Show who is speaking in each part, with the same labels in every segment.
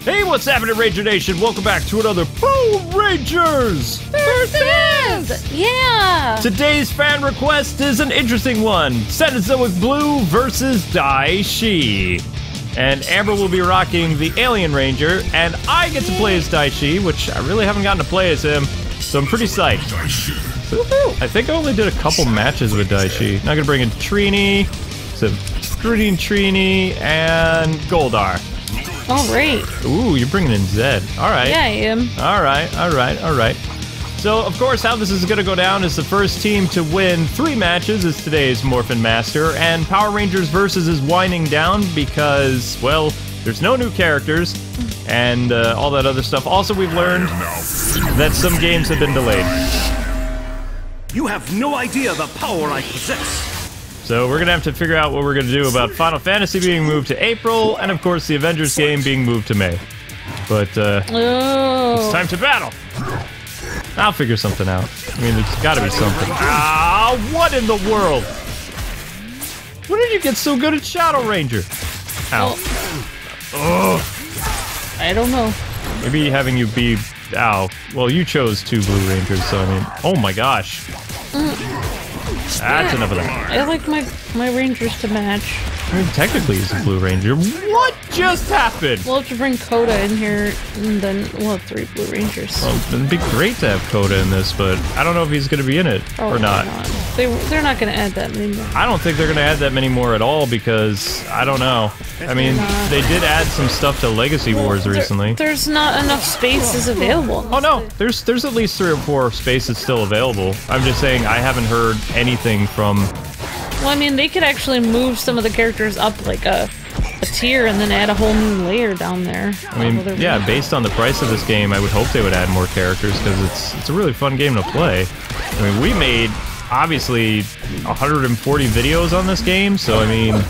Speaker 1: Hey, what's happening, Ranger Nation? Welcome back to another Power Rangers
Speaker 2: versus! Yeah!
Speaker 1: Today's fan request is an interesting one. Cenozoic Blue versus Daishi. And Amber will be rocking the Alien Ranger, and I get to play as Daishi, which I really haven't gotten to play as him, so I'm pretty psyched. I think I only did a couple matches with Daishi. Now I'm gonna bring in Trini, so Green Trini, and Goldar.
Speaker 2: Alright.
Speaker 1: Ooh, you're bringing in Zed. Alright.
Speaker 2: Yeah, I am.
Speaker 1: Alright. So, of course, how this is going to go down is the first team to win 3 matches is today's Morphin Master, and Power Rangers Versus is winding down because, well, there's no new characters, and all that other stuff. Also, we've learned that some games have been delayed.
Speaker 3: You have no idea the power I possess.
Speaker 1: So we're going to have to figure out what we're going to do about Final Fantasy being moved to April, and of course the Avengers game being moved to May. But, it's time to battle! I'll figure something out. I mean, there's gotta be something. Ah, what in the world? When did you get so good at Shadow Ranger? Ow. Ugh.
Speaker 2: I don't know.
Speaker 1: Maybe having you be... Ow. Well, you chose 2 Blue Rangers, so I mean... Oh my gosh. That's enough of that.
Speaker 2: I like my Rangers to match.
Speaker 1: I mean, technically he's a Blue Ranger. What just happened?
Speaker 2: We'll have to bring Coda in here, and then we'll have 3 Blue Rangers.
Speaker 1: Well, it'd be great to have Coda in this, but I don't know if he's going to be in it or not.
Speaker 2: They're not going to add that many more.
Speaker 1: I don't think they're going to add that many more at all because, I don't know. I mean, they did add some stuff to Legacy Wars recently.
Speaker 2: There's not enough spaces available.
Speaker 1: Oh no, there's at least 3 or 4 spaces still available. I'm just saying I haven't heard anything from...
Speaker 2: Well, I mean, they could actually move some of the characters up like a tier and then add a whole new layer down there.
Speaker 1: I mean, yeah, based on the price of this game, I would hope they would add more characters because it's a really fun game to play. I mean, we made, obviously, 140 videos on this game, so I mean,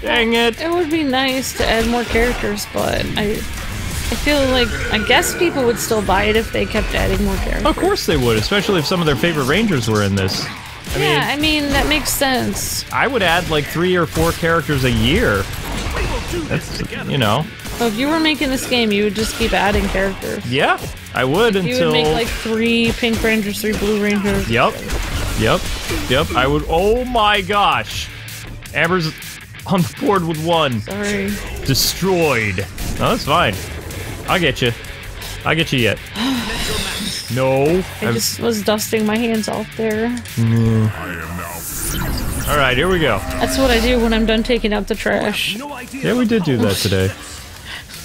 Speaker 1: dang it.
Speaker 2: It would be nice to add more characters, but I feel like, I guess people would still buy it if they kept adding more characters.
Speaker 1: Of course they would, especially if some of their favorite Rangers were in this.
Speaker 2: I mean, that makes sense.
Speaker 1: I would add like 3 or 4 characters a year. That's, you know.
Speaker 2: So if you were making this game, you would just keep adding characters.
Speaker 1: Yeah, I would until...
Speaker 2: You would make like 3 Pink Rangers, 3 Blue Rangers.
Speaker 1: Yep. I would... Oh my gosh. Amber's on the board with 1.
Speaker 2: Sorry.
Speaker 1: Destroyed. No, that's fine. I'll get you. I'll get you yet. No.
Speaker 2: I just was dusting my hands off there.
Speaker 1: Alright, here we go.
Speaker 2: That's what I do when I'm done taking out the trash.
Speaker 1: Yeah, we did do that today.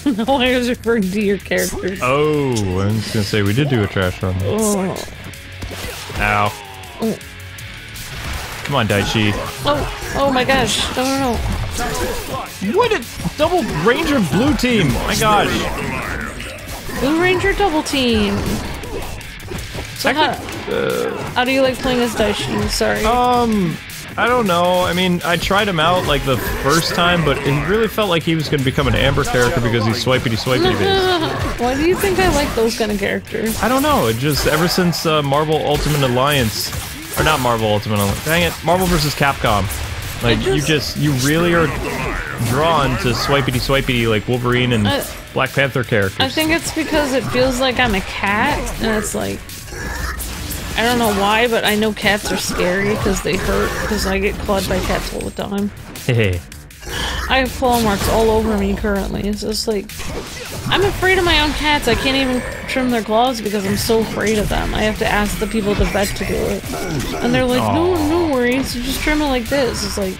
Speaker 2: No, I was referring to your characters.
Speaker 1: Oh, I was gonna say, we did do a trash run.
Speaker 2: Oh.
Speaker 1: Ow.
Speaker 2: Oh.
Speaker 1: Come on, Daichi.
Speaker 2: Oh my gosh. No.
Speaker 1: What a double Ranger Blue team! My gosh.
Speaker 2: Blue Ranger double team. So how do you like playing as Daishi? Sorry.
Speaker 1: I don't know. I mean, I tried him out like the first time, but it really felt like he was going to become an Amber character because he's swipey based.
Speaker 2: Why do you think I like those kind of characters?
Speaker 1: I don't know. It just, ever since Marvel Ultimate Alliance, or not Marvel Ultimate Alliance, dang it, Marvel vs. Capcom. Like, you really are drawn to swipey like Wolverine and Black Panther characters.
Speaker 2: I think it's because it feels like I'm a cat, and it's like, I don't know why, but I know cats are scary because they hurt, because I get clawed by cats all the time.
Speaker 1: Hey.
Speaker 2: I have claw marks all over me currently. It's just like, I'm afraid of my own cats. I can't even trim their claws because I'm so afraid of them. I have to ask the people at the vet to do it. And they're like, no worries, you just trim it like this. It's like,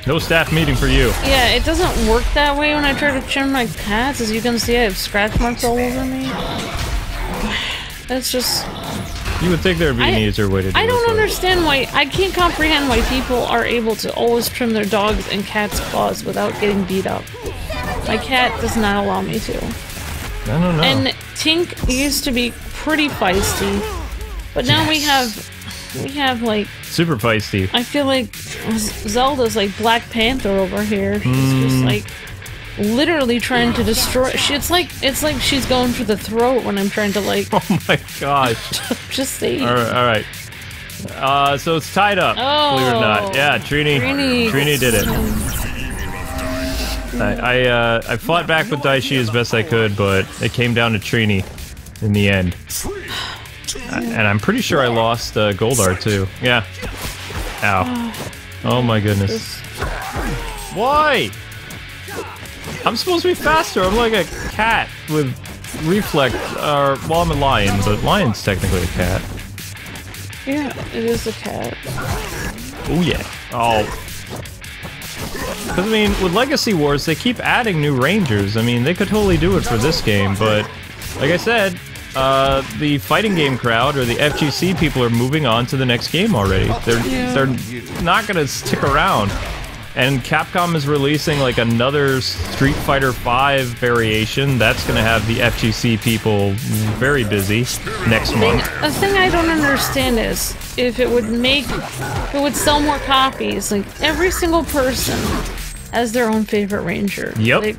Speaker 1: no staff meeting for you.
Speaker 2: Yeah, it doesn't work that way when I try to trim my cats. As you can see, I have scratch marks all over me. It's just...
Speaker 1: You would think there would be an easier way to do it.
Speaker 2: I don't understand why, I can't comprehend why people are able to always trim their dogs and cats' claws without getting beat up. My cat does not allow me to.
Speaker 1: I don't know.
Speaker 2: And Tink used to be pretty feisty, but now we have like...
Speaker 1: Super feisty.
Speaker 2: I feel like Zelda's like Black Panther over here. She's just like... literally trying to destroy. It's like she's going for the throat when I'm trying to like.
Speaker 1: Oh my gosh!
Speaker 2: Just say.
Speaker 1: All right. So it's tied up.
Speaker 2: Oh,
Speaker 1: believe it or not. Yeah, Trini did it. I fought back with Daishi as best I could, but it came down to Trini in the end. And I'm pretty sure I lost Goldar too. Yeah. Ow. Oh my goodness. Why? I'm supposed to be faster. I'm like a cat with reflex. Well, I'm a lion, but lion's technically a cat.
Speaker 2: Yeah, it is a cat.
Speaker 1: Oh yeah. Oh. Because, I mean, with Legacy Wars, they keep adding new Rangers. I mean, they could totally do it for this game, but like I said, the fighting game crowd, or the FGC people, are moving on to the next game already. They're not gonna stick around. And Capcom is releasing like another Street Fighter V variation. That's gonna have the FGC people very busy next month.
Speaker 2: The thing I don't understand is if it would sell more copies. Like every single person has their own favorite Ranger.
Speaker 1: Yep.
Speaker 2: Like,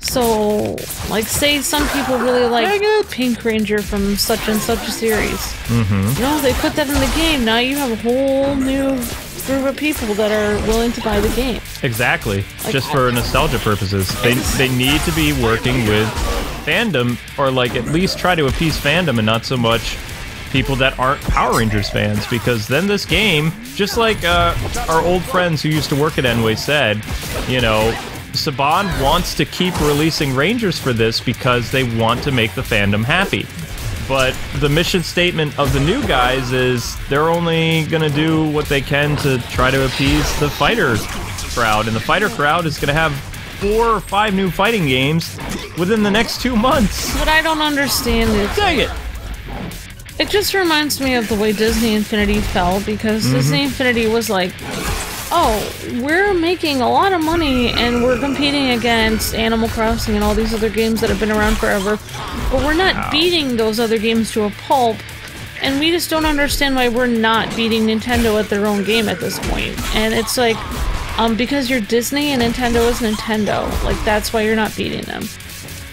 Speaker 2: so, like, say some people really like Pink Ranger from such and such a series.
Speaker 1: Mm-hmm.
Speaker 2: You know, they put that in the game. Now you have a whole new group of people that are willing to buy the game.
Speaker 1: Exactly. Like, just for nostalgia purposes. They need to be working with fandom, or like at least try to appease fandom and not so much people that aren't Power Rangers fans, because then this game, just like our old friends who used to work at Enway said, you know, Saban wants to keep releasing Rangers for this because they want to make the fandom happy. But the mission statement of the new guys is they're only going to do what they can to try to appease the fighter crowd. And the fighter crowd is going to have 4 or 5 new fighting games within the next 2 months.
Speaker 2: What I don't understand is...
Speaker 1: Dang it!
Speaker 2: It just reminds me of the way Disney Infinity fell, because Disney Infinity was like, oh, we're making a lot of money and we're competing against Animal Crossing and all these other games that have been around forever, but we're not beating those other games to a pulp, and we just don't understand why we're not beating Nintendo at their own game at this point. And it's like, because you're Disney and Nintendo is Nintendo, like, that's why you're not beating them.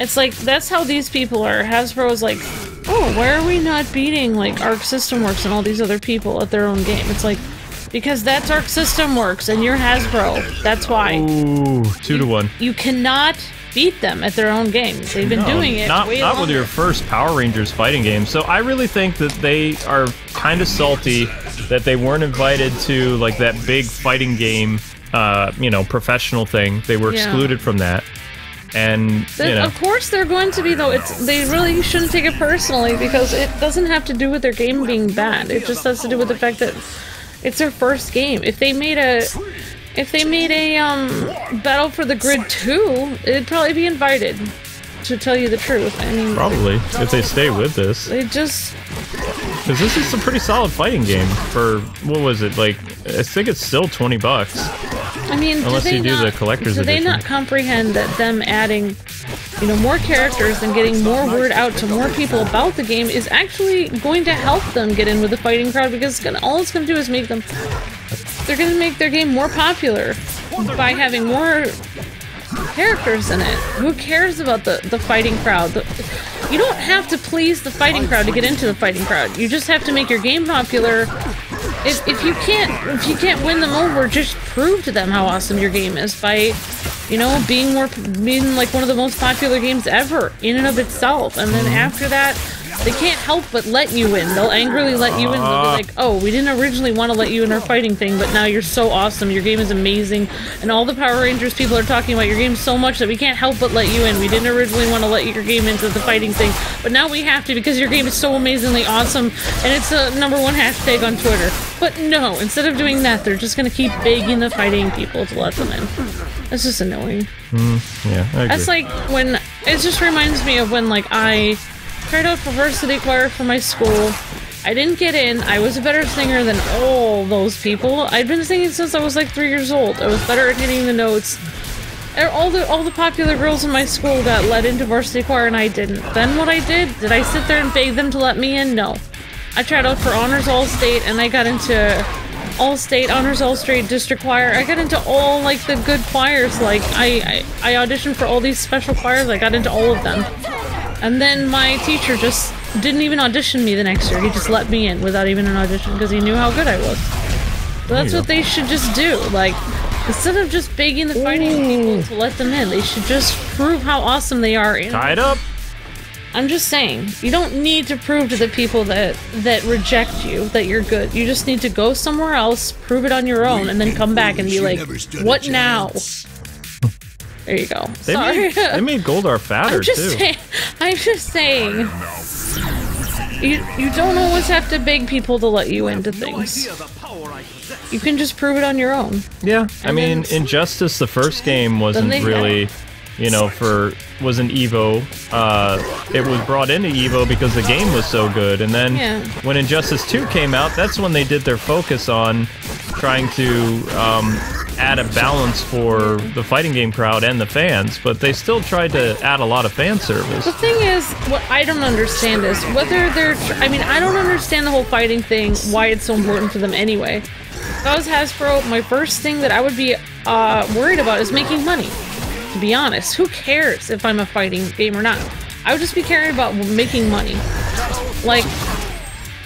Speaker 2: It's like, that's how these people are. Hasbro is like, oh, why are we not beating, like, Arc System Works and all these other people at their own game? It's like, because that's Arc System Works and you're Hasbro. That's why.
Speaker 1: Ooh, 2 to 1.
Speaker 2: You cannot beat them at their own games. They've been doing it way
Speaker 1: not
Speaker 2: longer.
Speaker 1: with your first Power Rangers fighting game. So I really think that they are kind of salty that they weren't invited to, like, that big fighting game, you know, professional thing. They were excluded from that. And, you know.
Speaker 2: Of course they're going to be, though. They really shouldn't take it personally, because it doesn't have to do with their game being bad. It just has to do with the fact that it's their first game. If they made a Battle for the Grid 2, it'd probably be invited, to tell you the truth. I mean,
Speaker 1: probably, if they stay with this.
Speaker 2: They just...
Speaker 1: Because this is a pretty solid fighting game for, what was it, like, I think it's still $20.
Speaker 2: I mean,
Speaker 1: unless you do the collector's edition.
Speaker 2: Do they not comprehend that them adding, you know, more characters and getting more word out to more people about the game is actually going to help them get in with the fighting crowd? Because all it's going to do is make them... They're going to make their game more popular by having more characters in it. Who cares about the fighting crowd? You don't have to please the fighting crowd to get into the fighting crowd. You just have to make your game popular. If you can't win them over, just prove to them how awesome your game is by, you know, being like one of the most popular games ever in and of itself. And then after that, they can't help but let you in. They'll angrily let you in. They'll be like, oh, we didn't originally want to let you in our fighting thing, but now you're so awesome. Your game is amazing. And all the Power Rangers people are talking about your game so much that we can't help but let you in. We didn't originally want to let your game into the fighting thing, but now we have to because your game is so amazingly awesome and it's a #1 hashtag on Twitter. But no, instead of doing that, they're just going to keep begging the fighting people to let them in. That's just annoying.
Speaker 1: Yeah, I agree.
Speaker 2: That's like when... It just reminds me of when, like, I tried out for varsity choir for my school. I didn't get in. I was a better singer than all those people. I'd been singing since I was like 3 years old. I was better at hitting the notes. All the popular girls in my school got let into varsity choir and I didn't. Then what I did I sit there and beg them to let me in? No. I tried out for Honors All-State and I got into All-State, Honors All-State District Choir. I got into all, like, the good choirs. Like, I auditioned for all these special choirs. I got into all of them. And then my teacher just didn't even audition me the next year. He just let me in without even an audition because he knew how good I was. So that's what they should just do. Like, Instead of just begging the fighting people to let them in, they should just prove how awesome they are.
Speaker 1: Tied up.
Speaker 2: I'm just saying, you don't need to prove to the people that reject you that you're good. You just need to go somewhere else, prove it on your own, and then come back and be like, what now? There you go. Sorry.
Speaker 1: They made Goldar fatter, too.
Speaker 2: I'm just saying. You don't always have to beg people to let you into things. You can just prove it on your own.
Speaker 1: Yeah, I mean, Injustice, the first game, wasn't really, you know, was an Evo. It was brought into Evo because the game was so good, and then when Injustice 2 came out, that's when they did their focus on trying to add a balance for the fighting game crowd and the fans, but they still tried to add a lot of fan service.
Speaker 2: The thing is, what I don't understand is whether they're... I mean, I don't understand the whole fighting thing, why it's so important for them anyway. If I was Hasbro, my first thing that I would be worried about is making money. To be honest, who cares if I'm a fighting game or not? I would just be caring about making money. Like,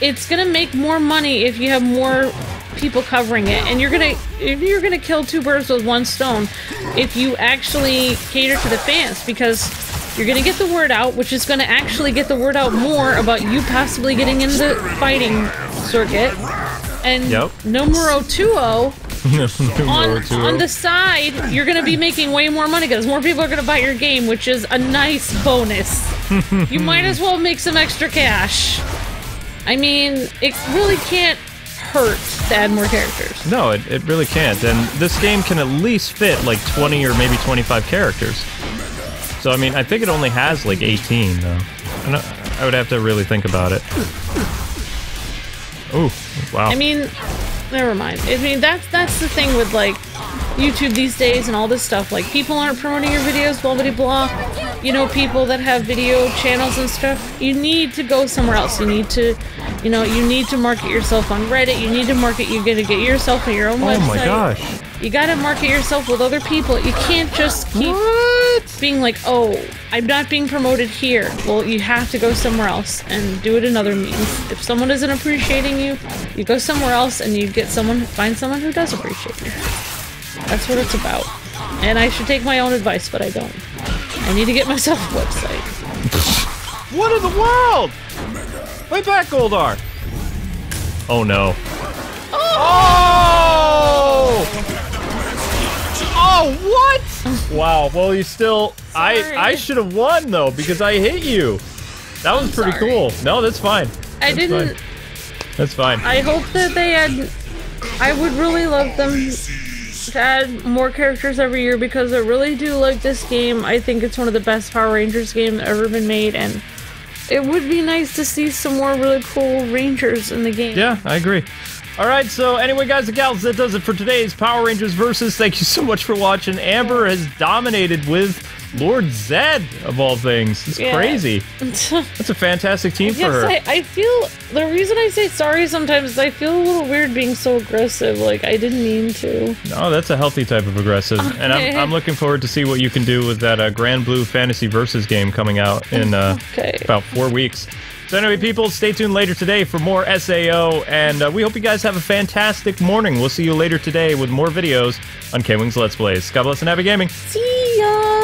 Speaker 2: it's gonna make more money if you have more people covering it, and you're gonna kill two birds with one stone if you actually cater to the fans, because you're gonna get the word out, which is gonna actually get the word out more about you possibly getting in the fighting circuit. And Nomura 2-0 on the side, you're gonna be making way more money because more people are gonna buy your game, which is a nice bonus. You might as well make some extra cash. I mean, it really can't hurt to add more characters.
Speaker 1: No, it really can't. And this game can at least fit like 20 or maybe 25 characters. So, I mean, I think it only has like 18, though. I would have to really think about it. Ooh, wow.
Speaker 2: I mean, never mind. I mean, that's the thing with, like, YouTube these days and all this stuff. Like, people aren't promoting your videos, blah, blah, blah. You know, people that have video channels and stuff, you need to go somewhere else. You need to, you know, you need to market yourself on Reddit. You need to market, you gotta get yourself on your own website.
Speaker 1: Oh my gosh.
Speaker 2: You gotta market yourself with other people. You can't just keep being like, oh, I'm not being promoted here. Well, you have to go somewhere else and do it in other means. If someone isn't appreciating you, you go somewhere else and you find someone who does appreciate you. That's what it's about. And I should take my own advice, but I don't. I need to get myself a website.
Speaker 1: What in the world? Way back, Goldar. Oh no. Oh! Oh, what? Wow. Well, you still... I should have won, though, because I hit you. That was pretty cool. No, that's fine.
Speaker 2: I didn't...
Speaker 1: That's fine.
Speaker 2: I hope that they had... I would really love them to add more characters every year, because I really do like this game. I think it's one of the best Power Rangers games ever been made, and it would be nice to see some more really cool Rangers in the game.
Speaker 1: Yeah, I agree. Alright, so anyway, guys and gals, that does it for today's Power Rangers Versus. Thank you so much for watching. Amber has dominated with Lord Zed, of all things. It's crazy. That's a fantastic team for her.
Speaker 2: I feel... The reason I say sorry sometimes is I feel a little weird being so aggressive. Like, I didn't mean to.
Speaker 1: No, that's a healthy type of aggressive. Okay. And I'm looking forward to see what you can do with that Grand Blue Fantasy Versus game coming out in about 4 weeks. So anyway, people, stay tuned later today for more SAO, and we hope you guys have a fantastic morning. We'll see you later today with more videos on K-Wings Let's Plays. God bless and happy gaming.
Speaker 2: See ya!